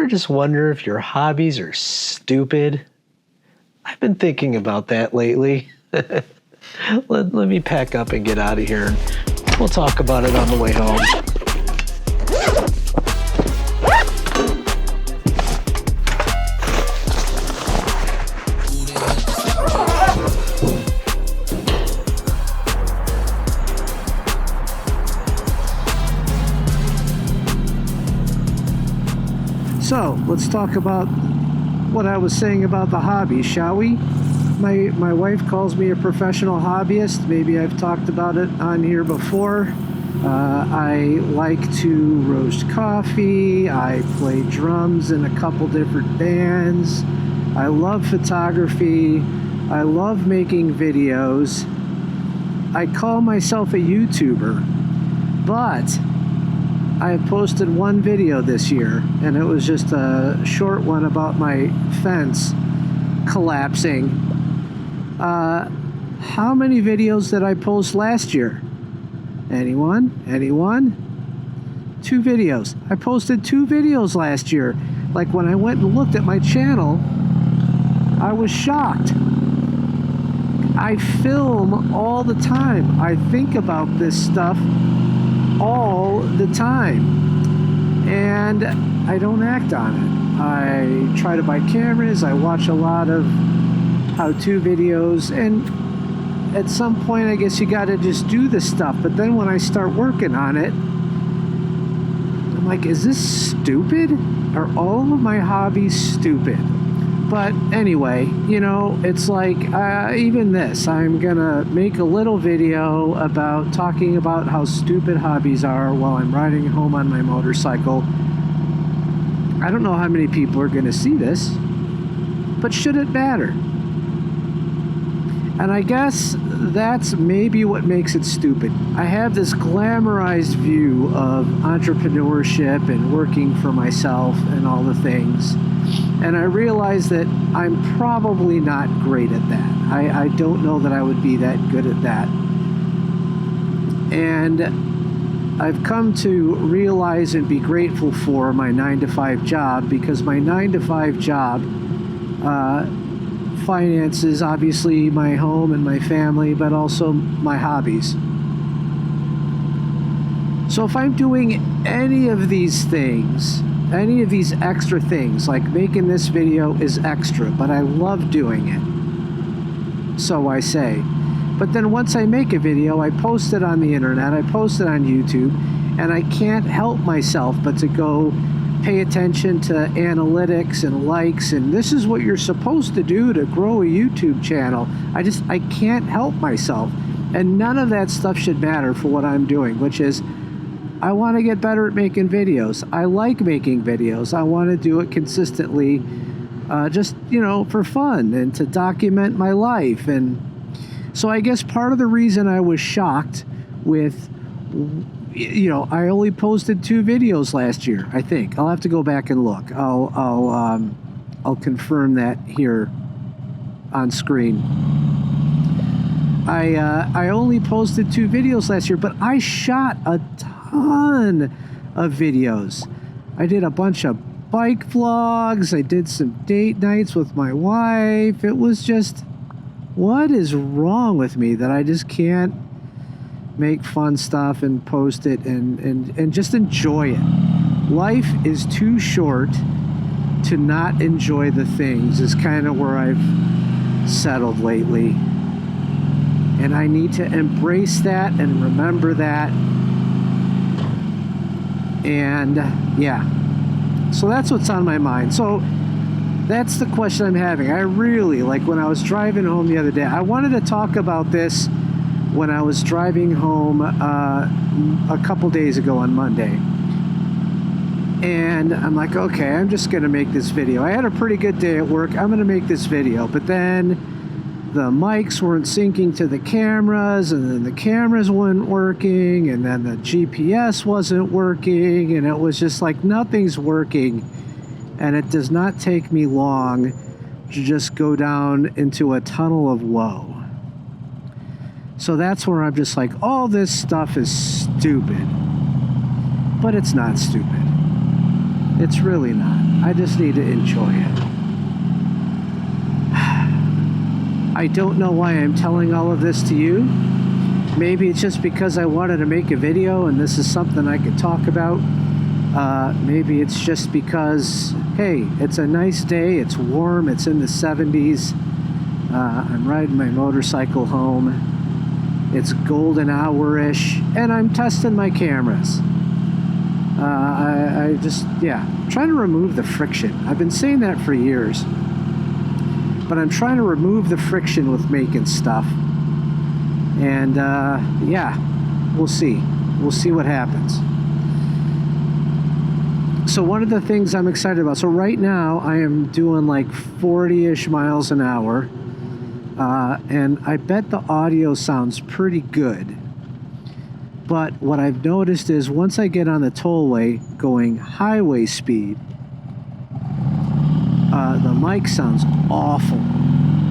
ever just wonder if your hobbies are stupid? I've been thinking about that lately. Let me pack up and get out of here. We'll talk about it on the way home. So, let's talk about what I was saying about the hobby, shall we? My wife calls me a professional hobbyist. Maybe I've talked about it on here before. I like to roast coffee. I play drums in a couple different bands. I love photography. I love making videos. I call myself a YouTuber, but I posted one video this year, and it was just a short one about my fence collapsing. How many videos did I post last year? Anyone? 2 videos. I posted 2 videos last year. Like, when I went and looked at my channel, I was shocked. I film all the time. I think about this stuff all the time, and I don't act on it. I try to buy cameras. I watch a lot of how-to videos, and at some point I guess you got to just do this stuff. But then when I start working on it, I'm like, is this stupid? Are all of my hobbies stupid? But anyway, you know, it's like, even this, I'm gonna make a little video about talking about how stupid hobbies are while I'm riding home on my motorcycle. I don't know how many people are gonna see this, but should it matter? And I guess that's maybe what makes it stupid. I have this glamorized view of entrepreneurship and working for myself and all the things. And I realize that I'm probably not great at that. I don't know that I would be that good at that. And I've come to realize and be grateful for my 9-to-5 job, because my 9-to-5 job finances, obviously, my home and my family, but also my hobbies. So if I'm doing any of these things, any of these extra things, like making this video is extra, but I love doing it, so I say. But then once I make a video, I post it on the internet, I post it on YouTube, and I can't help myself but to go pay attention to analytics and likes, and this is what you're supposed to do to grow a YouTube channel. I can't help myself. And none of that stuff should matter for what I'm doing, which is, I want to get better at making videos. I like making videos. I want to do it consistently, just, you know, for fun and to document my life. And so I guess part of the reason I was shocked with, you know, I only posted 2 videos last year, I think. I'll have to go back and look. I'll confirm that here on screen. I only posted 2 videos last year, but I shot a ton of videos. I did a bunch of bike vlogs. I did some date nights with my wife. It was just, what is wrong with me that I just can't make fun stuff and post it and just enjoy it? Life is too short to not enjoy the things, is kind of where I've settled lately. And I need to embrace that and remember that. And yeah, so that's what's on my mind. So that's the question I'm having. I really, like, when I was driving home the other day, I wanted to talk about this when I was driving home a couple days ago on Monday. And I'm like, okay, I'm just gonna make this video. I had a pretty good day at work. I'm gonna make this video. But then the mics weren't syncing to the cameras, and then the cameras weren't working, and then the GPS wasn't working, and it was just like, nothing's working. And it does not take me long to just go down into a tunnel of woe. So that's where I'm just like, all this stuff is stupid. But it's not stupid. It's really not. I just need to enjoy it. I don't know why I'm telling all of this to you. Maybe it's just because I wanted to make a video and this is something I could talk about. Maybe it's just because, hey, it's a nice day, it's warm, it's in the 70s. I'm riding my motorcycle home. It's golden hour-ish, and I'm testing my cameras. I just, trying to remove the friction. I've been saying that for years. But I'm trying to remove the friction with making stuff. And, we'll see. We'll see what happens. So one of the things I'm excited about, so right now I am doing like 40-ish miles an hour, and I bet the audio sounds pretty good. But what I've noticed is once I get on the tollway going highway speed, the mic sounds awful,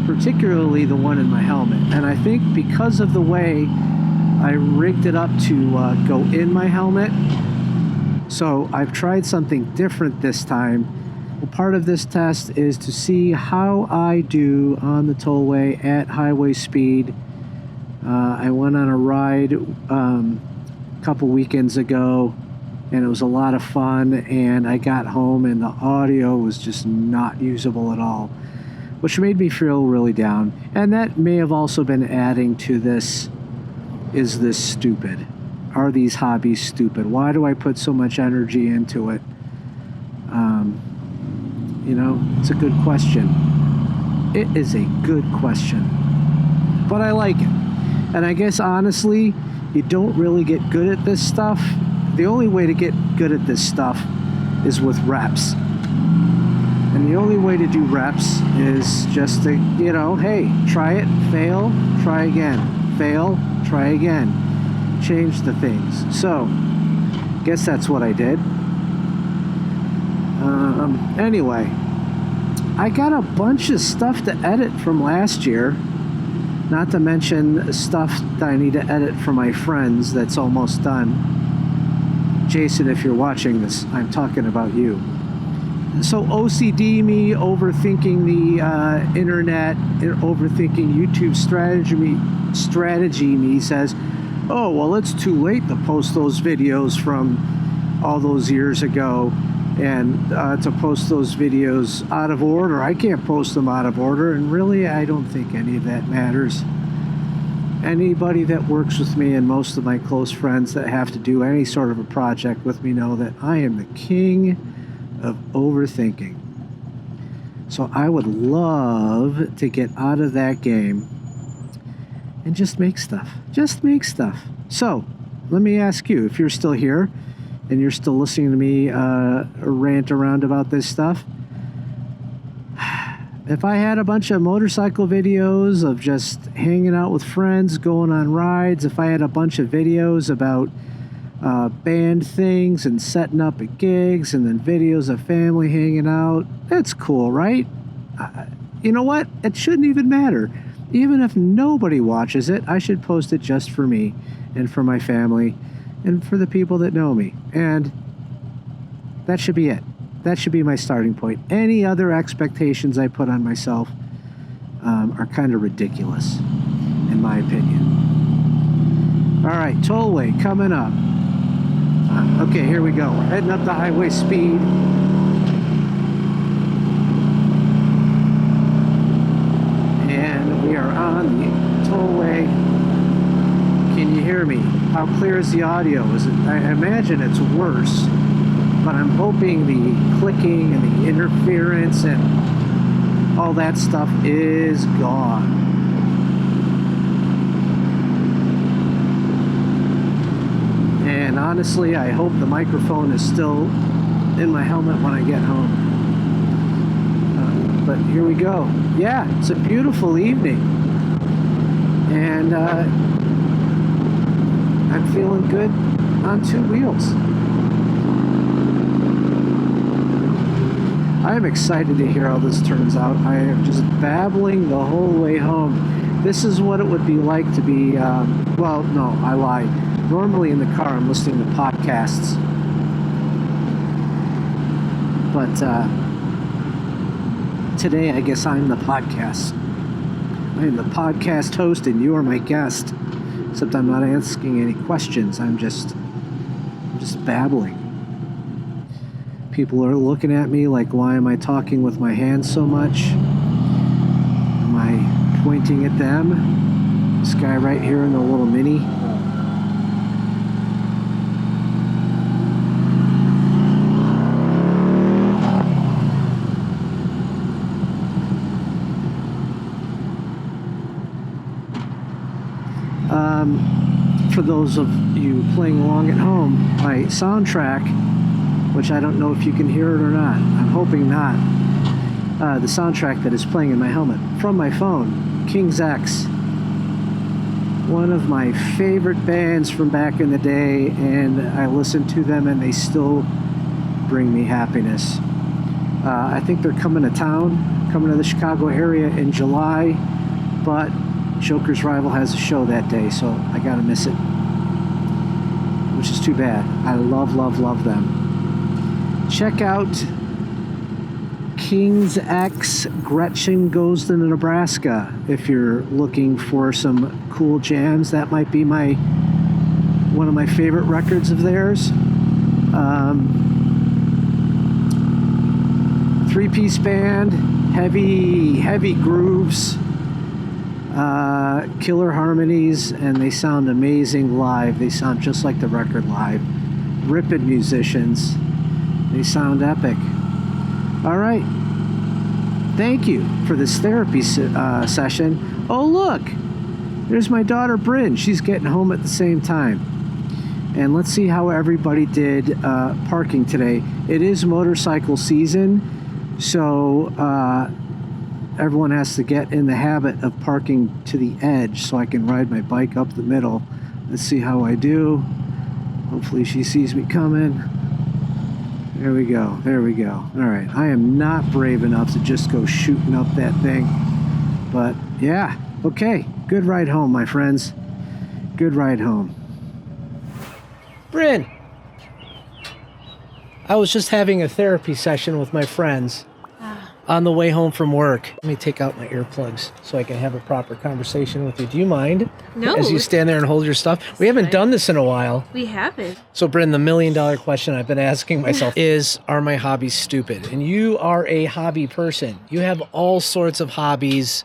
particularly the one in my helmet. And I think because of the way I rigged it up to go in my helmet, so I've tried something different this time. Well, part of this test is to see how I do on the tollway at highway speed. I went on a ride a couple weekends ago, and it was a lot of fun, and I got home and the audio was just not usable at all, which made me feel really down. And that may have also been adding to this, is this stupid? Are these hobbies stupid? Why do I put so much energy into it? It's a good question. It is a good question. But I like it. And I guess, honestly, you don't really get good at this stuff. The only way to get good at this stuff is with reps. And the only way to do reps is just to, hey, try it, fail, try again. Fail, try again. Change the things. So, guess that's what I did. Anyway, I got a bunch of stuff to edit from last year, not to mention stuff that I need to edit for my friends that's almost done. Jason, if you're watching this, I'm talking about you. So OCD me, overthinking the internet, overthinking YouTube strategy me says, oh, well, it's too late to post those videos from all those years ago, and to post those videos out of order. I can't post them out of order, and really, I don't think any of that matters. Anybody that works with me and most of my close friends that have to do any sort of a project with me know that I am the king of overthinking. So I would love to get out of that game and just make stuff. Just make stuff. So, let me ask you, if you're still here and you're still listening to me rant around about this stuff, if I had a bunch of motorcycle videos of just hanging out with friends, going on rides, if I had a bunch of videos about band things and setting up at gigs, and then videos of family hanging out, that's cool, right? You know what? It shouldn't even matter. Even if nobody watches it, I should post it just for me and for my family and for the people that know me. And that should be it. That should be my starting point. Any other expectations I put on myself are kind of ridiculous, in my opinion. All right, tollway coming up. Okay, here we go. We're heading up the highway speed. And we are on the tollway. Can you hear me? How clear is the audio? I imagine it's worse, but I'm hoping the clicking and the interference and all that stuff is gone. And honestly, I hope the microphone is still in my helmet when I get home. But here we go. Yeah, it's a beautiful evening. And I'm feeling good on two wheels. I am excited to hear how this turns out. I am just babbling the whole way home. This is what it would be like to be, well, no, I lied. Normally in the car, I'm listening to podcasts. But today, I guess I'm the podcast. I am the podcast host and you are my guest. Except I'm not asking any questions. I'm just babbling. People are looking at me like, why am I talking with my hands so much? Am I pointing at them? This guy right here in the little Mini. For those of you playing along at home, my soundtrack, which I don't know if you can hear it or not, I'm hoping not, the soundtrack that is playing in my helmet from my phone, King's X, one of my favorite bands from back in the day, and I listen to them and they still bring me happiness. I think they're coming to town, coming to the Chicago area in July, but Joker's Rival has a show that day, so I gotta miss it, which is too bad. I love them. Check out King's X Gretchen Goes to Nebraska if you're looking for some cool jams. That might be one of my favorite records of theirs. Three-piece band, heavy grooves. Killer harmonies, and they sound amazing live. They sound just like the record live. Ripping musicians. They sound epic. All right. Thank you for this therapy session. Oh, look. There's my daughter, Bryn. She's getting home at the same time. And let's see how everybody did parking today. It is motorcycle season, so everyone has to get in the habit of parking to the edge so I can ride my bike up the middle. Let's see how I do. Hopefully she sees me coming. There we go. All right. I am not brave enough to just go shooting up that thing. But yeah, okay. Good ride home, my friends. Good ride home. Bryn, I was just having a therapy session with my friends. On the way home from work. Let me take out my earplugs so I can have a proper conversation with you. Do you mind? No. As you stand there and hold your stuff? We haven't done this in a while. We haven't. So, Bryn, the $1 million question I've been asking myself is, are my hobbies stupid? And you are a hobby person. You have all sorts of hobbies,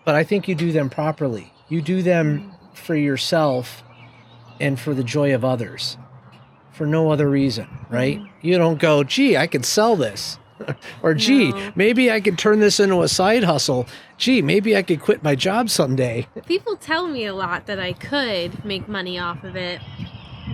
but I think you do them properly. You do them for yourself and for the joy of others, for no other reason, right? You don't go, gee, I could sell this. Or, gee, maybe I could turn this into a side hustle. Gee, maybe I could quit my job someday. People tell me a lot that I could make money off of it,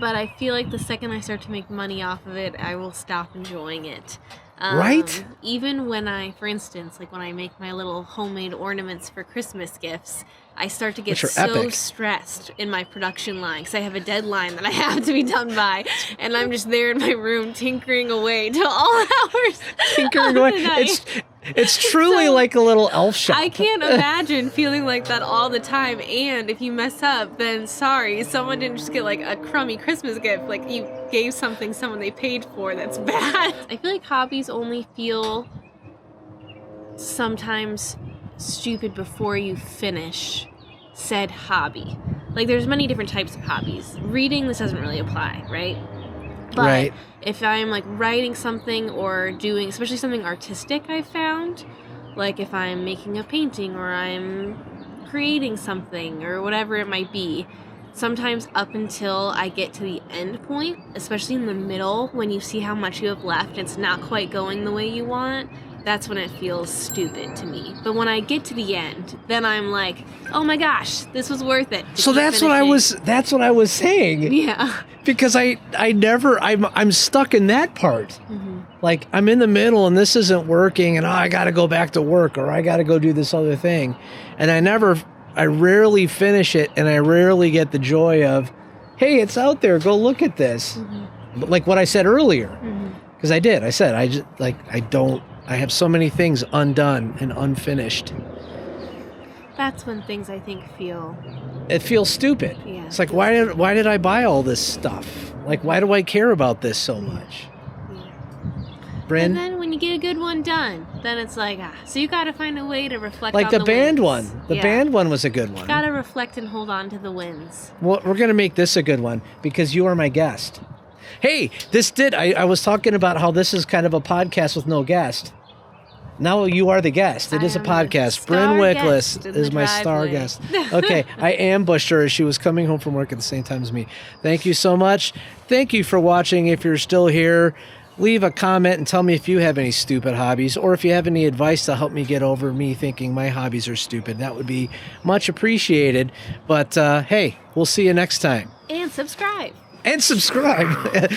but I feel like the second I start to make money off of it, I will stop enjoying it. Right? Even when for instance, like when I make my little homemade ornaments for Christmas gifts, I start to get so epic. Stressed in my production line because I have a deadline that I have to be done by, and I'm just there in my room tinkering away till all hours. Tinkering away. It's truly like a little elf shop. I can't imagine feeling like that all the time. And if you mess up, then sorry, someone didn't just get like a crummy Christmas gift. Like you gave something someone they paid for that's bad. I feel like hobbies only feel sometimes stupid before you finish said hobby. Like there's many different types of hobbies. Reading, this doesn't really apply, right? But right. If I'm like writing something or doing, especially something artistic, I found, like if I'm making a painting or I'm creating something or whatever it might be, sometimes up until I get to the end point, especially in the middle, when you see how much you have left and it's not quite going the way you want, that's when it feels stupid to me. But when I get to the end, then I'm like, oh my gosh, this was worth it. So that's what I was saying. Yeah. Because I'm stuck in that part. Mm-hmm. Like I'm in the middle and this isn't working and I got to go back to work or I got to go do this other thing. And I rarely finish it and I rarely get the joy of, hey, it's out there, go look at this. Mm-hmm. Like what I said earlier. Because mm-hmm. I have so many things undone and unfinished. That's when things I think it feels stupid. Yeah. It's like, why did I buy all this stuff? Like, why do I care about this so much? Yeah. Bryn? And then when you get a good one done, then it's like, so you got to find a way to reflect Like on the the band wins. one. The band one was a good one. Got to reflect and hold on to the wins. Well, we're going to make this a good one because you are my guest. Hey, I was talking about how this is kind of a podcast with no guest. Now you are the guest. It is a podcast. Bryn Wickless is my star guest. Okay, I ambushed her as she was coming home from work at the same time as me. Thank you so much. Thank you for watching. If you're still here, leave a comment and tell me if you have any stupid hobbies or if you have any advice to help me get over me thinking my hobbies are stupid. That would be much appreciated. But hey, we'll see you next time. And subscribe. And subscribe.